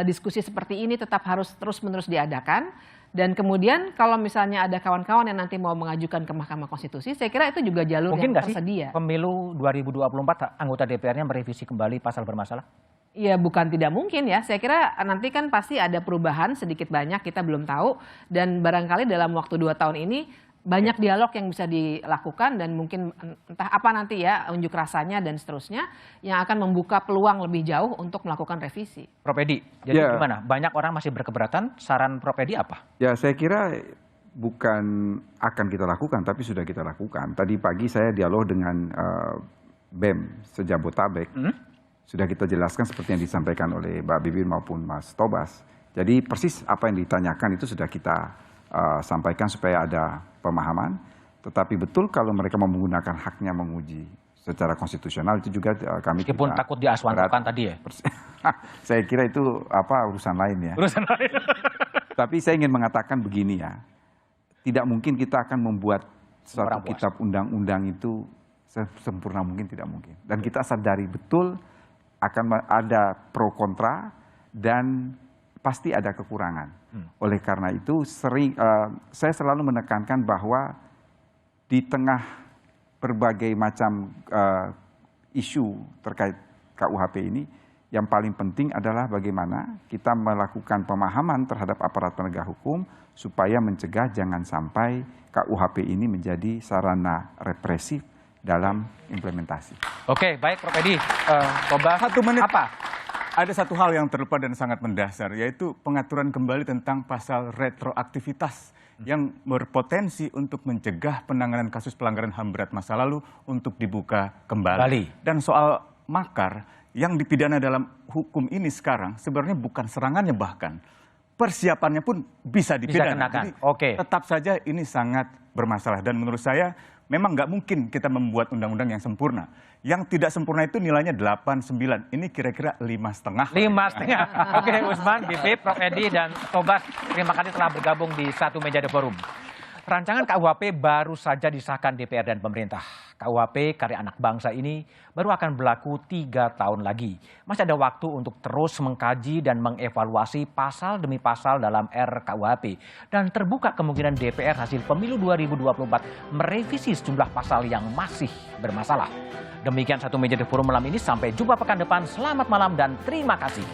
P: diskusi seperti ini tetap harus terus-menerus diadakan. Dan kemudian kalau misalnya ada kawan-kawan yang nanti mau mengajukan ke Mahkamah Konstitusi, saya kira itu juga jalur
A: mungkin
P: yang tersedia.
A: Pemilu 2024 anggota DPR-nya merevisi kembali pasal bermasalah?
P: Ya bukan tidak mungkin ya, saya kira nanti kan pasti ada perubahan sedikit banyak, kita belum tahu. Dan barangkali dalam waktu 2 tahun ini banyak dialog yang bisa dilakukan dan mungkin entah apa nanti ya unjuk rasanya dan seterusnya yang akan membuka peluang lebih jauh untuk melakukan revisi.
A: Prof. Edi, jadi gimana? Banyak orang masih berkeberatan, saran Prof. Edi apa?
F: Ya saya kira bukan akan kita lakukan tapi sudah kita lakukan. Tadi pagi saya dialog dengan BEM sejabotabek. Sudah kita jelaskan seperti yang disampaikan oleh Mbak Bibir maupun Mas Tobas. Jadi persis apa yang ditanyakan itu sudah kita sampaikan supaya ada pemahaman, tetapi betul kalau mereka mau menggunakan haknya menguji secara konstitusional itu juga kami
A: meskipun takut diaswantokan tadi ya.
F: Saya kira itu urusan lain ya.
A: Urusan lain.
F: Tapi saya ingin mengatakan begini ya, tidak mungkin kita akan membuat suatu kitab undang-undang itu sempurna mungkin, tidak mungkin. Dan kita sadari betul akan ada pro kontra dan pasti ada kekurangan. Oleh karena itu saya selalu menekankan bahwa di tengah berbagai macam isu terkait KUHP ini, yang paling penting adalah bagaimana kita melakukan pemahaman terhadap aparat penegak hukum supaya mencegah jangan sampai KUHP ini menjadi sarana represif dalam implementasi.
A: Oke, baik Prof. Edi. Coba
O: 1 menit.
A: apa?
O: Ada satu hal yang terlupa dan sangat mendasar, yaitu pengaturan kembali tentang pasal retroaktivitas yang berpotensi untuk mencegah penanganan kasus pelanggaran HAM berat masa lalu untuk dibuka kembali. Dan soal makar, yang dipidana dalam hukum ini sekarang sebenarnya bukan serangannya, bahkan persiapannya pun bisa dipidana. Jadi tetap saja ini sangat bermasalah. Dan menurut saya memang nggak mungkin kita membuat undang-undang yang sempurna. Yang tidak sempurna itu nilainya 8-9. Ini kira-kira 5,5.
A: 5,5. Oke, Usman, Bipip, Prof. Edi, dan Tobas, terima kasih telah bergabung di Satu Meja The Forum. Rancangan KUHP baru saja disahkan DPR dan pemerintah. KUHP karya anak bangsa ini baru akan berlaku 3 tahun lagi. Masih ada waktu untuk terus mengkaji dan mengevaluasi pasal demi pasal dalam RKUHP. Dan terbuka kemungkinan DPR hasil pemilu 2024 merevisi sejumlah pasal yang masih bermasalah. Demikian Satu Meja The Forum malam ini. Sampai jumpa pekan depan. Selamat malam dan terima kasih.